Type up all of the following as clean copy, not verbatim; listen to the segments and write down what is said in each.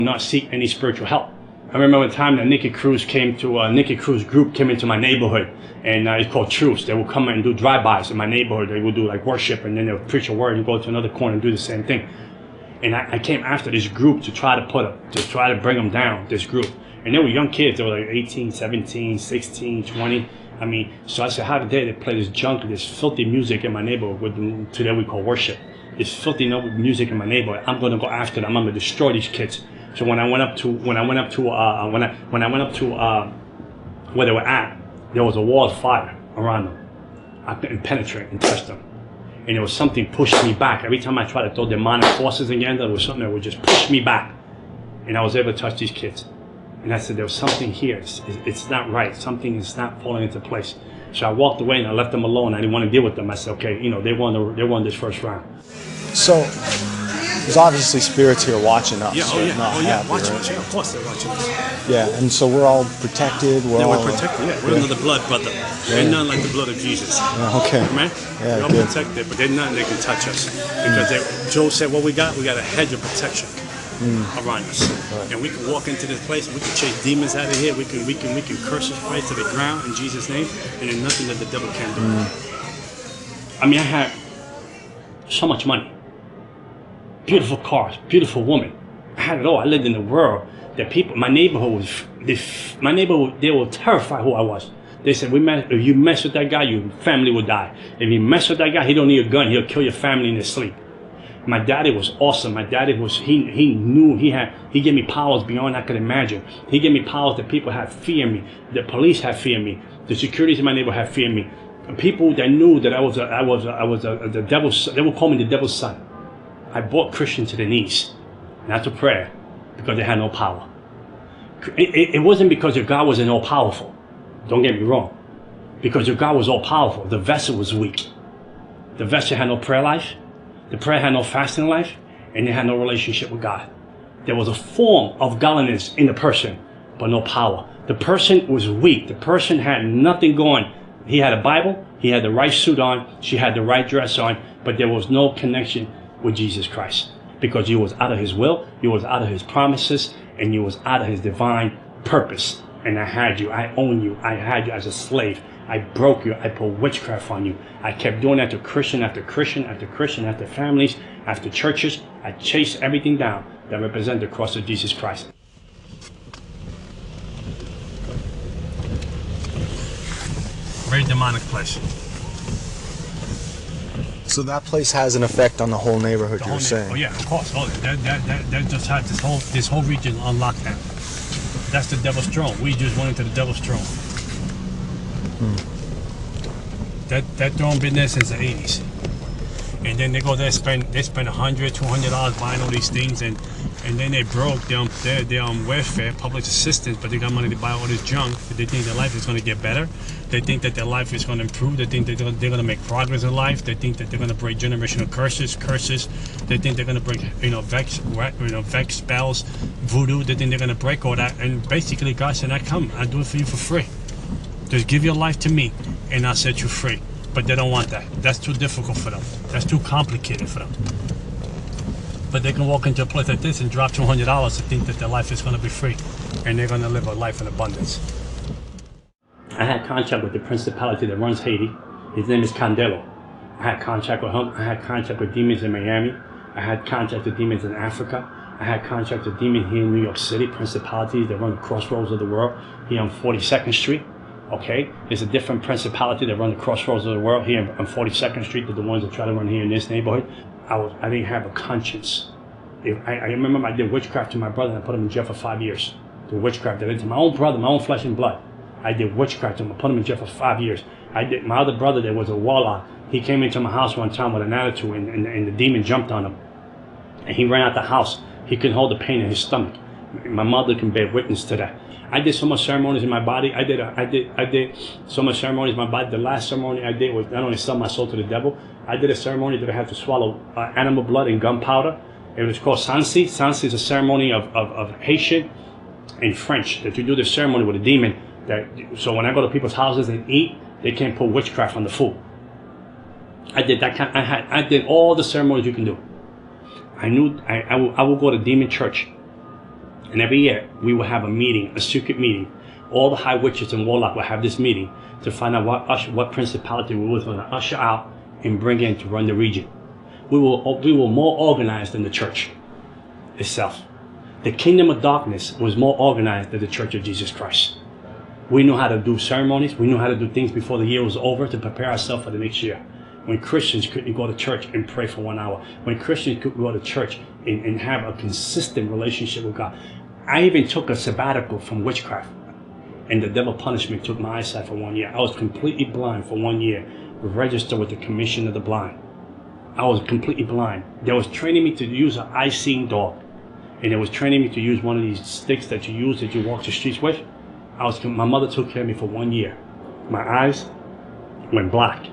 not seek any spiritual help. I remember the time that Nikki Cruz group came into my neighborhood, and it's called Truce. They would come and do drive-bys in my neighborhood. They would do like worship, and then they would preach a word and go to another corner and do the same thing. And I came after this group to try to bring them down, this group. And they were young kids. They were like 18, 17, 16, 20. I mean, so I said, how dare they play this junk, this filthy music in my neighborhood, today we call worship. This filthy music in my neighborhood. I'm going to go after them. I'm going to destroy these kids. So when I went up to where they were at, there was a wall of fire around them. I couldn't penetrate and touch them. And there was something pushing me back. Every time I tried to throw demonic forces again, there was something that would just push me back. And I was able to touch these kids. And I said, there was something here. It's not right. Something is not falling into place. So I walked away and I left them alone. I didn't want to deal with them. I said, okay, they won this first round. So there's obviously spirits here watching us. Yeah, watching us. Yeah, of course they're watching us. Yeah, and so we're all protected. We're protected. Yeah, we're under the blood, brother. They're none like the blood of Jesus. Okay. Amen. Yeah, we're all good. protected, but they're none that can touch us because Joe said, what we got a hedge of protection around us, right. And we can walk into this place and we can chase demons out of here. We can curse this place to the ground in Jesus' name, and there's nothing that the devil can do. I mean, I had so much money, beautiful cars, beautiful woman. I had it all. I lived in the world that people, my neighborhood, they were terrified who I was. They said, if you mess with that guy, your family will die. If you mess with that guy, he don't need a gun. He'll kill your family in his sleep. My daddy was awesome. My daddy was, he gave me powers beyond I could imagine. He gave me powers that people had fear of me. The police had fear of me. The securities in my neighborhood had fear of me. People that knew that I was the devil's, they would call me the devil's son. I brought Christians to their knees, not to prayer, because they had no power. It wasn't because your God wasn't all powerful. Don't get me wrong. Because your God was all powerful. The vessel was weak. The vessel had no prayer life. The prayer had no fasting life, and they had no relationship with God. There was a form of godliness in the person, but no power. The person was weak. The person had nothing going. He had a Bible, he had the right suit on, she had the right dress on, but there was no connection with Jesus Christ. Because you was out of his will, you was out of his promises, and you was out of his divine purpose. And I had you, I own you, I had you as a slave. I broke you, I put witchcraft on you. I kept doing that to Christian after Christian after Christian, after families, after churches. I chased everything down that represented the cross of Jesus Christ. Very demonic place. So that place has an effect on the whole neighborhood, you're saying? Oh yeah, of course. Oh, that just had this whole region on lockdown. That's the devil's throne. We just went into the devil's throne. That throne been there since the 80s. And then they go there, spend $100, $200 buying all these things, and then they broke. They're on welfare, public assistance, but they got money to buy all this junk. They think their life is going to get better. They think that their life is going to improve. They think that they're going to make progress in life. They think that they're going to break generational curses. They think they're going to break, vex spells, voodoo. They think they're going to break all that. And basically, God said, I'll do it for you for free. Just give your life to me, and I'll set you free. But they don't want that. That's too difficult for them. That's too complicated for them. But they can walk into a place like this and drop $200 to think that their life is going to be free, and they're going to live a life in abundance. I had contact with the principality that runs Haiti. His name is Candelo. I had contact with him. I had contact with demons in Miami. I had contact with demons in Africa. I had contact with demons here in New York City, principalities that run the crossroads of the world, here on 42nd Street. Okay, there's a different principality that run the crossroads of the world here on 42nd Street than the ones that try to run here in this neighborhood. I didn't have a conscience. I remember I did witchcraft to my brother and I put him in jail for 5 years. The witchcraft I did to my own brother, my own flesh and blood. I did witchcraft to him. I put him in jail for 5 years. My other brother, there was a warlock. He came into my house one time with an attitude, and the demon jumped on him. And he ran out the house. He couldn't hold the pain in his stomach. My mother can bear witness to that. I did so much ceremonies in my body. I did so much ceremonies in my body. The last ceremony I did was not only sell my soul to the devil. I did a ceremony that I had to swallow animal blood and gunpowder. It was called Sansi. Sansi is a ceremony of Haitian and French that you do the ceremony with a demon. So when I go to people's houses and eat, they can't put witchcraft on the food. I did that kind. I did all the ceremonies you can do. I knew I would go to demon church. And every year we would have a meeting, a secret meeting. All the high witches and warlock would have this meeting to find out what principality we were going to usher out and bring in to run the region. We were more organized than the church itself. The kingdom of darkness was more organized than the Church of Jesus Christ. We knew how to do ceremonies. We knew how to do things before the year was over to prepare ourselves for the next year. When Christians couldn't go to church and pray for 1 hour. When Christians could go to church and have a consistent relationship with God. I even took a sabbatical from witchcraft. And the devil punishment took my eyesight for 1 year. I was completely blind for 1 year. Registered with the Commission of the Blind. I was completely blind. They was training me to use an eye-seeing dog. And they was training me to use one of these sticks that you use that you walk the streets with. My mother took care of me for 1 year. My eyes went black.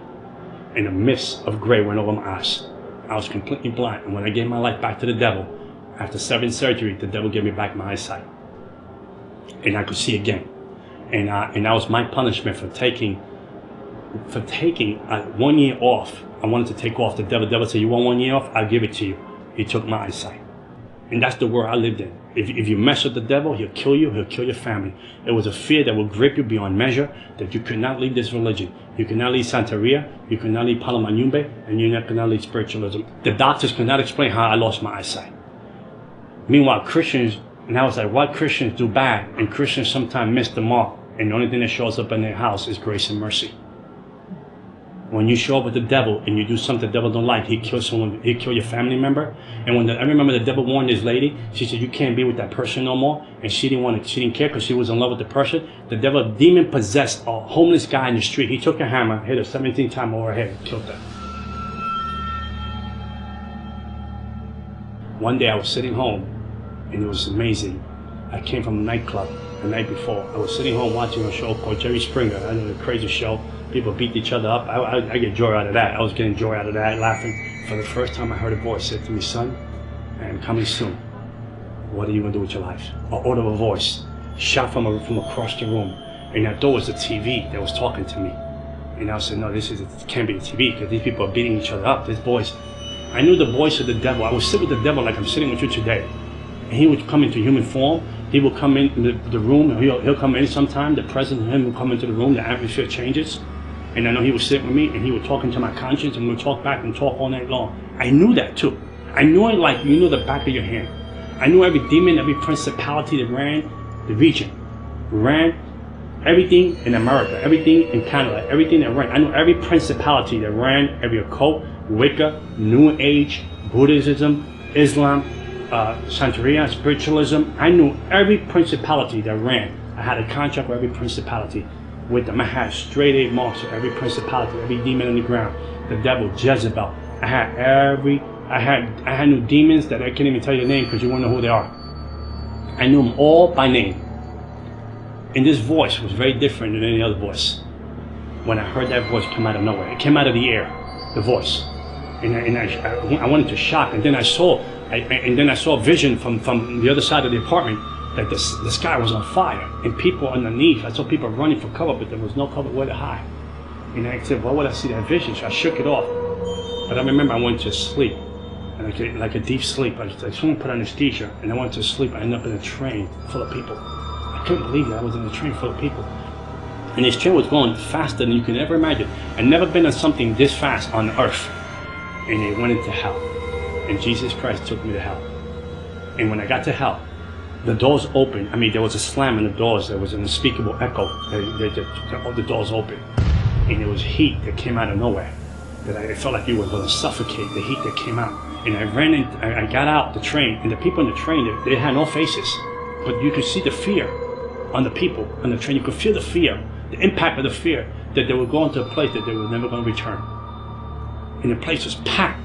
And a mist of gray went over my eyes. I was completely blind. And when I gave my life back to the devil, after 7 surgeries, the devil gave me back my eyesight. And I could see again. And that was my punishment for taking 1 year off. I wanted to take off. The devil said, you want 1 year off? I'll give it to you. He took my eyesight. And that's the world I lived in. If you mess with the devil, he'll kill you, he'll kill your family. It was a fear that will grip you beyond measure, that you could not leave this religion. You could not leave Santeria, you could not leave Palamanyumbe, and you could not leave spiritualism. The doctors could not explain how I lost my eyesight. Meanwhile, Christians, and I was like, what Christians do bad? And Christians sometimes miss the mark, and the only thing that shows up in their house is grace and mercy. When you show up with the devil and you do something the devil don't like, he kills someone, he kill your family member. And I remember the devil warned this lady. She said, you can't be with that person no more. And she didn't care because she was in love with the person. The devil demon possessed a homeless guy in the street. He took a hammer, hit her 17 times over her head, and killed her. One day I was sitting home and it was amazing. I came from a nightclub the night before. I was sitting home watching a show called Jerry Springer. I know, the crazy show. People beat each other up. I get joy out of that. I was getting joy out of that, laughing. For the first time I heard a voice say to me, son, I am coming soon. What are you going to do with your life? I ordered a voice, shot from across the room. And I thought it was the TV that was talking to me. And I said, no, it can't be the TV because these people are beating each other up. This voice, I knew the voice of the devil. I would sit with the devil like I'm sitting with you today. And he would come into human form. He will come in the room. He'll come in sometime. The presence of him will come into the room. The atmosphere changes. And I know he would sit with me and he would talk into my conscience and we would talk back and talk all night long. I knew that too. I knew it like you know the back of your hand. I knew every demon, every principality that ran the region. Ran everything in America, everything in Canada, everything that ran. I knew every principality that ran, every occult, Wicca, New Age, Buddhism, Islam, Santeria, spiritualism. I knew every principality that ran. I had a contract with every principality with them. I had straight A marks of every principality, every demon on the ground. The devil, Jezebel. I had new demons that I can't even tell you the name because you won't know who they are. I knew them all by name. And this voice was very different than any other voice. When I heard that voice come out of nowhere, it came out of the air, the voice. And I went into shock. And then I saw a vision from the other side of the apartment that the sky was on fire and people underneath. I saw people running for cover, but there was no cover where to hide. And I said, why would I see that vision? So I shook it off. But I remember I went to sleep, and like a deep sleep. Like someone put anesthesia, and I went to sleep. I ended up in a train full of people. I couldn't believe that I was in a train full of people. And this train was going faster than you can ever imagine. I'd never been on something this fast on earth. And it went into hell. And Jesus Christ took me to hell. And when I got to hell, the doors opened. I mean, there was a slam in the doors. There was an unspeakable echo. The doors opened. And there was heat that came out of nowhere. It felt like you were going to suffocate, the heat that came out. And I got out the train, and the people in the train, they had no faces. But you could see the fear on the people on the train. You could feel the fear, the impact of the fear that they were going to a place that they were never going to return. And the place was packed.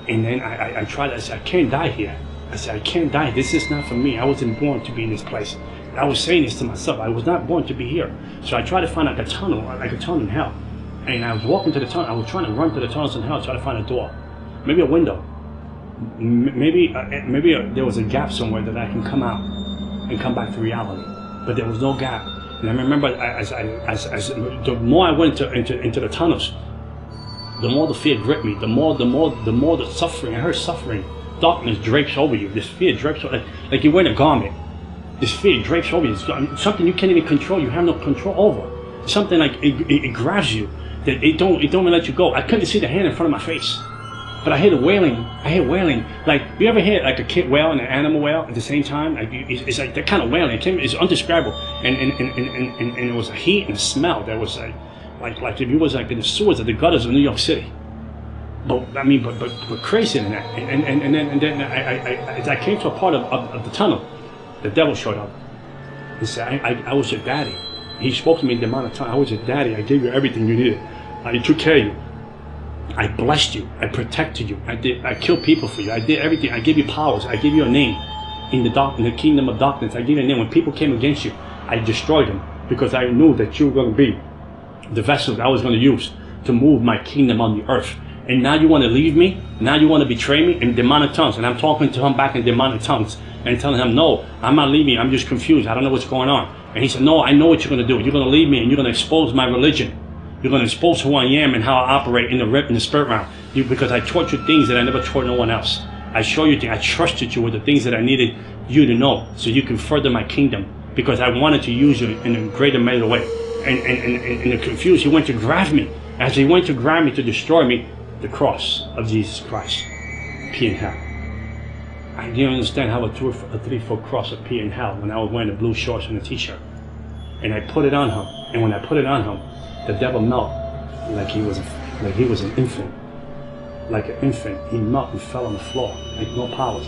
And then I tried, I said, I can't die here. I said, I can't die. This is not for me. I wasn't born to be in this place. I was saying this to myself. I was not born to be here. So I tried to find like a tunnel in hell. And I was walking to the tunnel. I was trying to run to the tunnels in hell, try to find a door, maybe a window, maybe there was a gap somewhere that I can come out and come back to reality. But there was no gap. And I remember as the more I went into the tunnels, the more the fear gripped me. The more the suffering. I heard suffering darkness drapes over you. This fear drapes over, like you're wearing a garment. This fear drapes over you. It's something you can't even control. You have no control over. Something like it grabs you. That it don't let you go. I couldn't see the hand in front of my face, but I hear the wailing. I hear wailing. Like, you ever hear like a kid wail and an animal wail at the same time? Like, it's like that kind of wailing. It's undescribable, and it was a heat and a smell that was like if you was like in the sewers of the gutters of New York City. But I mean, but crazier than that. And then I came to a part of the tunnel. The devil showed up. He said, I was your daddy. He spoke to me the amount of time. I was your daddy. I gave you everything you needed. I took care of you. I blessed you. I protected you. I killed people for you. I did everything. I gave you powers. I gave you a name in the kingdom of darkness. I gave you a name. When people came against you, I destroyed them because I knew that you were going to be the vessel that I was going to use to move my kingdom on the earth. And now you want to leave me? Now you want to betray me in demonic tongues? And I'm talking to him back in demonic tongues and telling him, no, I'm not leaving. I'm just confused. I don't know what's going on. And he said, no, I know what you're going to do. You're going to leave me and you're going to expose my religion. You're going to expose who I am and how I operate in the spirit realm. Because I taught you things that I never taught no one else. I show you things. I trusted you with the things that I needed you to know so you can further my kingdom. Because I wanted to use you in a greater measure way. And the confused, he went to grab me. As he went to grab me to destroy me, the cross of Jesus Christ appeared in hell. I didn't understand how a 3-foot cross appeared in hell when I was wearing the blue shorts and a t-shirt. And I put it on him. And when I put it on him, the devil melted like he was an infant. Like an infant, he melted and fell on the floor, like no powers.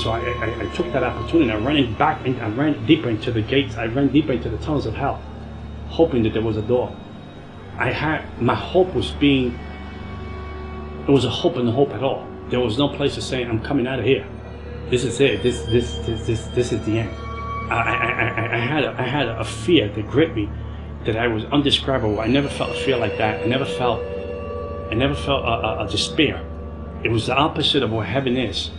So I took that opportunity. I ran deeper into the gates. I ran deeper into the tunnels of hell, hoping that there was a door. My hope was being. It was a hope and a hope at all. There was no place to say, I'm coming out of here. This is it. This is the end. I had a fear that gripped me, that I was undescribable. I never felt a fear like that. I never felt a despair. It was the opposite of what heaven is.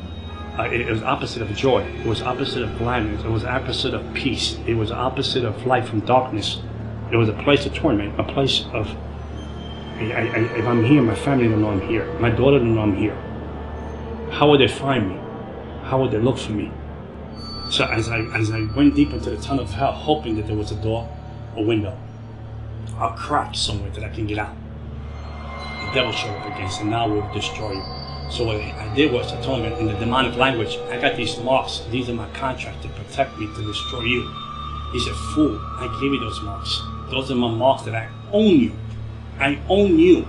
It was opposite of joy. It was opposite of gladness. It was opposite of peace. It was opposite of light from darkness. It was a place of torment, a place of. If I'm here, my family don't know I'm here. My daughter don't know I'm here. How would they find me? How would they look for me? So as I went deep into the tunnel of hell, hoping that there was a door, a window, a crack somewhere that I can get out, the devil showed up again, and now we'll destroy you. So what I did was, I told him in the demonic language, I got these marks. These are my contract to protect me, to destroy you. He said, fool, I gave you those marks. Those are my marks that I own you. I own you.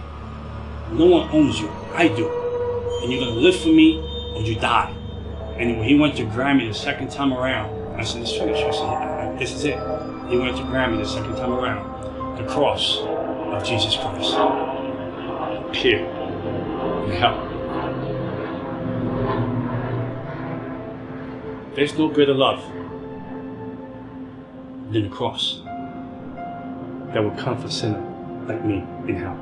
No one owns you. I do. And you're going to live for me or you die. And when he went to grab me the second time around, I said, it's finished. I said, this is it. He went to grab me the second time around. The cross of Jesus Christ appeared in hell. There's no greater love than the cross that will come for a sinner like me in hell.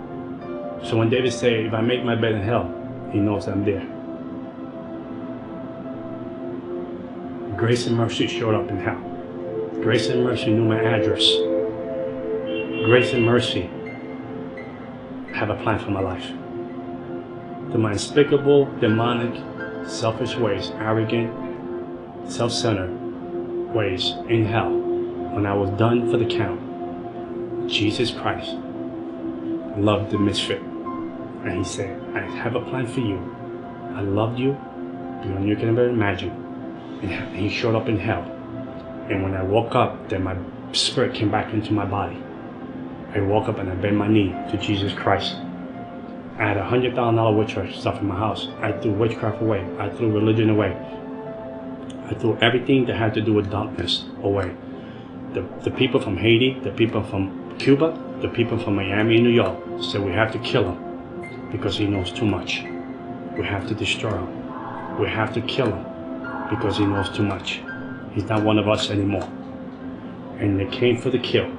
So when David said, if I make my bed in hell, he knows I'm there. Grace and mercy showed up in hell. Grace and mercy knew my address. Grace and mercy have a plan for my life. To my unspeakable, demonic, selfish ways, arrogant, self-centered ways in hell, when I was done for the count, Jesus Christ loved the misfit. And he said, I have a plan for you. I loved you beyond you can ever imagine. And he showed up in hell. And when I woke up, then my spirit came back into my body. I woke up and I bent my knee to Jesus Christ. I had $100,000 witchcraft stuff in my house. I threw witchcraft away. I threw religion away. I threw everything that had to do with darkness away. The people from Haiti, the people from Cuba, the people from Miami and New York said we have to kill him because he knows too much. We have to destroy him. We have to kill him because he knows too much. He's not one of us anymore. And they came for the kill.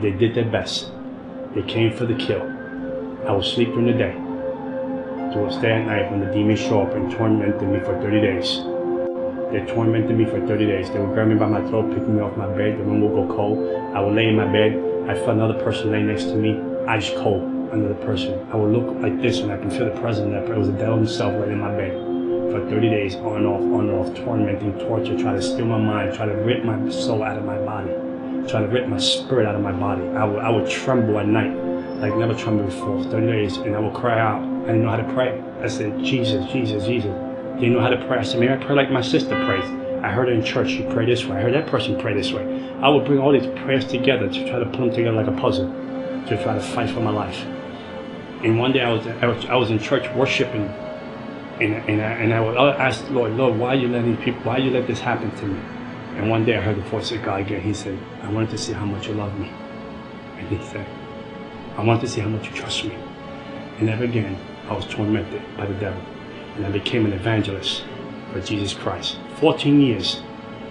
They did their best. They came for the kill. I would sleep during the day. To stay at night when the demons show up and tormented me for 30 days. They tormented me for 30 days. They would grab me by my throat, pick me off my bed. The room would go cold. I would lay in my bed. I felt another person lay next to me, ice cold, another person. I would look like this and I can feel the presence of that person. It was the devil himself laying in my bed. 30 days, on and off, tormenting, torture, try to steal my mind, try to rip my soul out of my body, try to rip my spirit out of my body. I would tremble at night, like never trembled before, 30 days, and I would cry out. I didn't know how to pray. I said, Jesus, Jesus, Jesus. Didn't know how to pray. I said, maybe I pray like my sister prays. I heard her in church, she prayed this way. I heard that person pray this way. I would bring all these prayers together to try to put them together like a puzzle, to try to fight for my life. And one day I was in church worshiping, and I would ask the Lord, why you let these people, why you let this happen to me? And one day I heard the voice of God again. He said, I wanted to see how much you love me. And he said, I wanted to see how much you trust me. And never again, I was tormented by the devil. And I became an evangelist for Jesus Christ. 14 years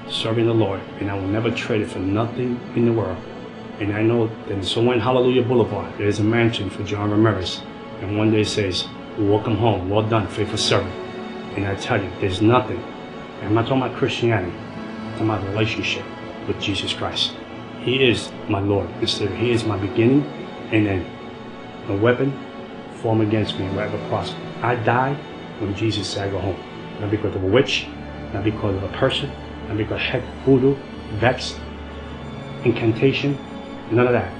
serving the Lord, and I will never trade it for nothing in the world. And I know that in somewhere in Hallelujah Boulevard, there is a mansion for John Ramirez. And one day it says, welcome home, well done, faithful servant. And I tell you, there's nothing. And I'm not talking about Christianity. I'm talking about relationship with Jesus Christ. He is my Lord and Savior. He is my beginning and end. No weapon formed against me will ever prosper. I died when Jesus said I go home. Not because of a witch, not because of a person, not because of heck, voodoo, vex, incantation, none of that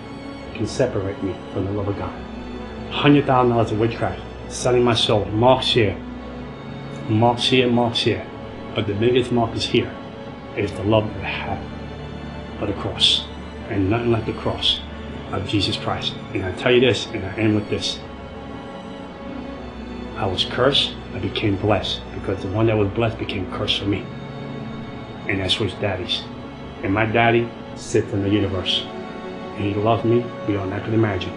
can separate me from the love of God. $100,000 of witchcraft, selling my soul, marks here, marks here, marks here. But the biggest mark is here. It is the love that I have for the cross. And nothing like the cross of Jesus Christ. And I tell you this, and I end with this. I was cursed, I became blessed, because the one that was blessed became cursed for me. And I switched daddies. And my daddy sits in the universe. And he loves me beyond I could imagine.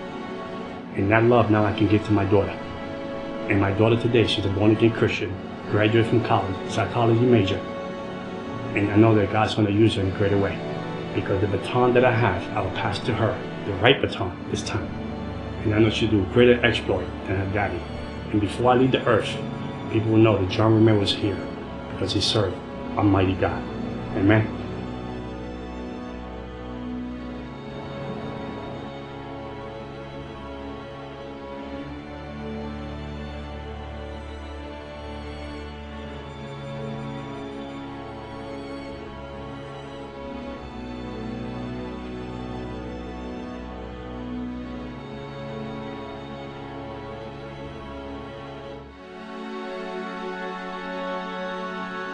And that love now I can give to my daughter. And my daughter today, she's a born-again Christian, graduate from college, psychology major. And I know that God's going to use her in a greater way. Because the baton that I have, I will pass to her. The right baton this time. And I know she'll do a greater exploit than her daddy. And before I leave the earth, people will know that John Ramirez was here because he served Almighty God. Amen.